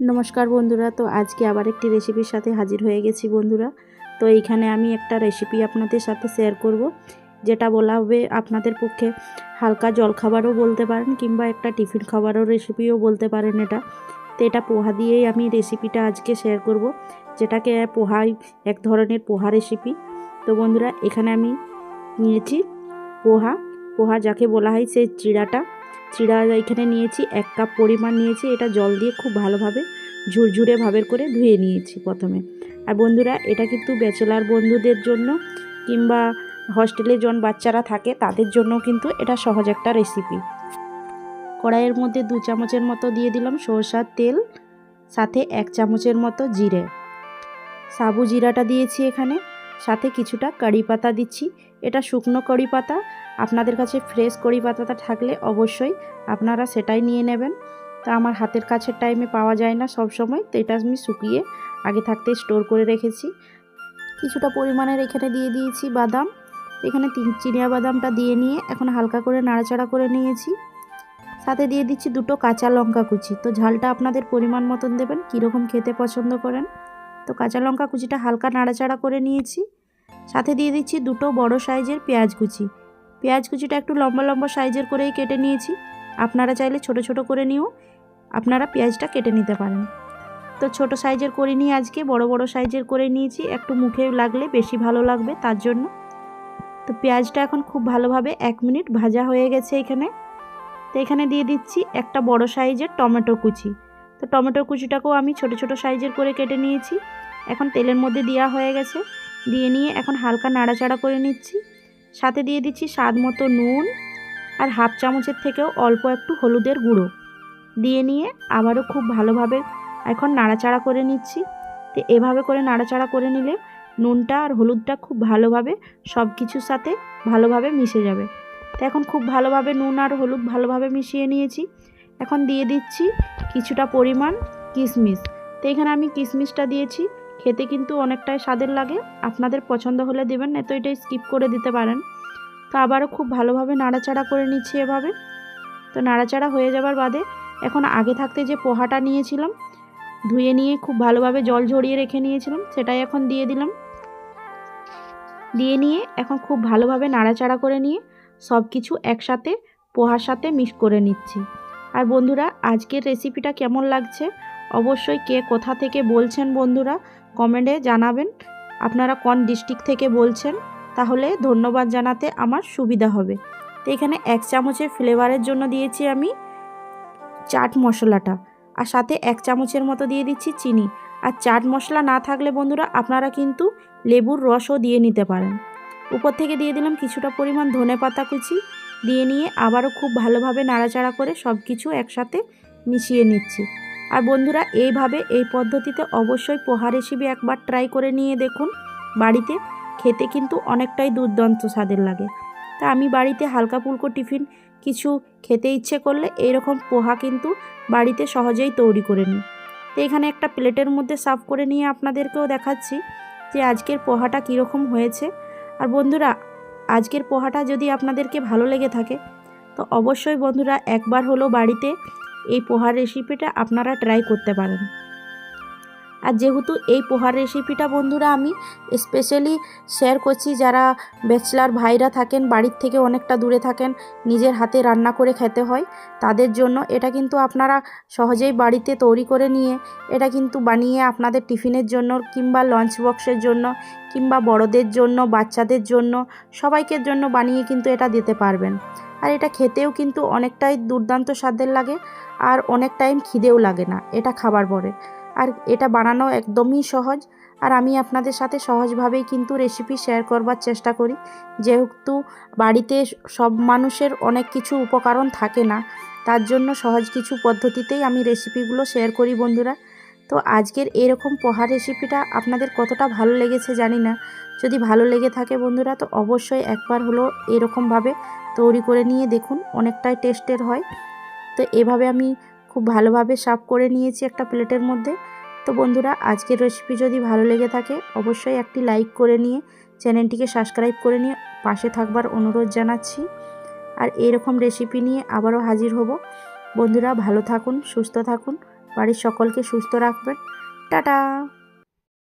নমস্কার বন্ধুরা। তো আজকে আবার একটি রেসিপির সাথে হাজির হয়ে গেছি বন্ধুরা। তো এইখানে আমি একটা রেসিপি আপনাদের সাথে শেয়ার করব, যেটা বলা হবে আপনাদের পক্ষে হালকা জলখাবারও বলতে পারেন কিংবা একটা টিফিন খাবারও রেসিপিও বলতে পারেন এটা। তো এটা পোহা দিয়েই আমি রেসিপিটা আজকে শেয়ার করব, যেটাকে পোহাই এক ধরনের পোহা রেসিপি। তো বন্ধুরা, এখানে আমি নিয়েছি পোহা। পোহা যাকে বলা হয় সেই চিড়া এখানে নিয়েছি 1 কাপ পরিমাণ নিয়েছি। এটা জল দিয়ে খুব ভালোভাবে ঝুরঝুরে ভাবের করে ধুয়ে নিয়েছি প্রথমে। আর বন্ধুরা, এটা কিন্তু ব্যাচেলার বন্ধুদের জন্য কিংবা হস্টেলে যখন বাচ্চারা থাকে তাদের জন্য কিন্তু এটা সহজ একটা রেসিপি। কড়াইয়ের মধ্যে 2 চামচের মতো দিয়ে দিলাম সরষার তেল, সাথে 1 চামচের মতো জিরে, সাবু জিরাটা দিয়েছি এখানে, সাথে কিছুটা কারি পাতা দিচ্ছি। এটা শুকনো কারি পাতা, আপনাদের কাছে ফ্রেশ কারি পাতাটা থাকলে অবশ্যই আপনারা সেটাই নিয়ে নেবেন। তো আমার হাতের কাছের টাইমে পাওয়া যায় না সব সময়, তো এটা আমি শুকিয়ে আগে থাকতে স্টোর করে রেখেছি। কিছুটা পরিমাণের এখানে দিয়ে দিয়েছি বাদাম। এখানে 3 চিনিয়া বাদামটা দিয়ে নিয়ে এখন হালকা করে নাড়াচাড়া করে নিয়েছি। সাথে দিয়ে দিচ্ছি 2টো কাঁচা লঙ্কা কুচি। তো ঝালটা আপনাদের পরিমাণ মতন দেবেন, কীরকম খেতে পছন্দ করেন। তো কাঁচা লঙ্কা কুচিটা হালকা নাড়াচাড়া করে নিয়েছি। সাথে দিয়ে দিচ্ছি 2টো বড় সাইজের পেঁয়াজ কুচি। পেঁয়াজ কুচিটা একটু লম্বা লম্বা সাইজের করেই কেটে নিয়েছি। আপনারা চাইলে ছোট ছোট করে নিয়েও আপনারা পেঁয়াজটা কেটে নিতে পারেন। তো ছোট সাইজের করে নিয়ে আজকে বড় বড় সাইজের করে নিয়েছি, একটু মুখে লাগলে বেশি ভালো লাগবে তার জন্য। তো পেঁয়াজটা এখন খুব ভালোভাবে 1 মিনিট ভাজা হয়ে গেছে এখানে। তো এখানে দিয়ে দিচ্ছি একটা বড় সাইজের টমেটো কুচি। তো টমেটো কুচিটাকেও আমি ছোট ছোট সাইজের করে কেটে নিয়েছি। এখন তেলের মধ্যে দেওয়া হয়ে গেছে, দিয়ে নিয়ে এখন হালকা নাড়াচাড়া করে নিচ্ছি। সাথে দিয়ে দিচ্ছি স্বাদ মতো নুন, আর 1/2 চামচের থেকেও অল্প একটু হলুদের গুঁড়ো দিয়ে নিয়ে আবারও খুব ভালোভাবে এখন নাড়াচাড়া করে নিচ্ছি। তো এভাবে করে নাড়াচাড়া করে নিলে নুনটা আর হলুদটা খুব ভালোভাবে সব কিছুর সাথে ভালোভাবে মিশে যাবে। তো এখন খুব ভালোভাবে নুন আর হলুদ ভালোভাবে মিশিয়ে নিয়েছি। এখন দিয়ে দিচ্ছি কিছুটা পরিমাণ কিশমিশ। তো এখানে আমি কিশমিশটা দিয়েছি, খেতে কিন্তু অনেকটাই স্বাদের লাগে। আপনাদের পছন্দ হলে দেবেন, না তো এটা স্কিপ করে দিতে পারেন। তো আবারও খুব ভালোভাবে নাড়াচাড়া করে নিচ্ছি এভাবে। তো নাড়াচাড়া হয়ে যাবার বাদে এখন আগে থাকতে যে পোহাটা নিয়েছিলাম, ধুয়ে নিয়ে খুব ভালোভাবে জল ঝরিয়ে রেখে নিয়েছিলাম, সেটাই এখন দিয়ে দিলাম। দিয়ে নিয়ে এখন খুব ভালোভাবে নাড়াচাড়া করে নিয়ে সব কিছু একসাথে পোহার সাথে মিক্স করে নিচ্ছি। আর বন্ধুরা, আজকের রেসিপিটা কেমন লাগছে অবশ্যই কে কোথা থেকে বলছেন বন্ধুরা কমেন্টে জানাবেন। আপনারা কোন ডিস্ট্রিক্ট থেকে বলছেন, তাহলে ধন্যবাদ জানাতে আমার সুবিধা হবে। তো এখানে 1 চামচের ফ্লেভারের জন্য দিয়েছি আমি চাট মশলাটা, আর সাথে 1 চামচের মতো দিয়ে দিচ্ছি চিনি। আর চাট মশলা না থাকলে বন্ধুরা আপনারা কিন্তু লেবুর রসও দিয়ে নিতে পারেন। উপর থেকে দিয়ে দিলাম কিছুটা পরিমাণ ধনেপাতা কুচি, দিয়ে নিয়ে আবারও খুব ভালোভাবে নাড়াচাড়া করে সব কিছু একসাথে মিশিয়ে নিচ্ছি। আর বন্ধুরা, এইভাবে এই পদ্ধতিতে অবশ্যই পোহা রেসিপি একবার ট্রাই করে নিয়ে দেখুন বাড়িতে, খেতে কিন্তু অনেকটাই দুর্দান্ত স্বাদের লাগে। তা আমি বাড়িতে হালকা ফুলকো টিফিন কিছু খেতে ইচ্ছে করলে এইরকম পোহা কিন্তু বাড়িতে সহজেই তৈরি করে নিই। তো এখানে একটা প্লেটের মধ্যে সার্ভ করে নিয়ে আপনাদেরকেও দেখাচ্ছি যে আজকের পোহাটা কীরকম হয়েছে। আর বন্ধুরা, আজকের পোহাটা যদি আপনাদেরকে ভালো লেগে থাকে তো অবশ্যই বন্ধুরা একবার হলো বাড়িতে এই পোহার রেসিপিটা আপনারা ট্রাই করতে পারেন। আর যেহেতু এই পোহার রেসিপিটা বন্ধুরা আমি স্পেশালি শেয়ার করছি যারা ব্যাচেলার ভাইরা থাকেন, বাড়ির থেকে অনেকটা দূরে থাকেন, নিজের হাতে রান্না করে খেতে হয়, তাদের জন্য এটা কিন্তু আপনারা সহজেই বাড়িতে তৈরি করে নিয়ে এটা কিন্তু বানিয়ে আপনাদের টিফিনের জন্য কিংবা লঞ্চ বক্সের জন্য কিংবা বড়দের জন্য, বাচ্চাদের জন্য, সবাইকে জন্য বানিয়ে কিন্তু এটা দিতে পারবেন। আর এটা খেতেও কিন্তু অনেকটাই দুর্দান্ত স্বাদের লাগে, আর অনেক টাইম খিদেও লাগে না এটা খাবার পরে। আর এটা বানানো একদমই সহজ, আর আমি আপনাদের সাথে সহজভাবেই কিন্তু রেসিপি শেয়ার করবার চেষ্টা করি, যেহেতু বাড়িতে সব মানুষের অনেক কিছু উপকরণ থাকে না, তার জন্য সহজ কিছু পদ্ধতিতেই আমি রেসিপিগুলো শেয়ার করি বন্ধুরা। তো আজকের এরকম পোহা রেসিপিটা আপনাদের কতটা ভালো লেগেছে জানি না। যদি ভালো লেগে থাকে বন্ধুরা তো অবশ্যই একবার হলো এরকমভাবে তৈরি করে নিয়ে দেখুন, অনেকটাই টেস্টের হয়। তো এভাবে আমি খুব ভালোভাবে সার্ভ করে নিয়েছি একটা প্লেটের মধ্যে। তো বন্ধুরা, আজকের রেসিপি যদি ভালো লেগে থাকে অবশ্যই একটি লাইক করে নিয়ে চ্যানেলটিকে সাবস্ক্রাইব করে নিয়ে পাশে থাকবার অনুরোধ জানাচ্ছি। আর এরকম রেসিপি নিয়ে আবারও হাজির হব বন্ধুরা। ভালো থাকুন, সুস্থ থাকুন, বাড়ির সকলকে সুস্থ রাখবেন। টাটা।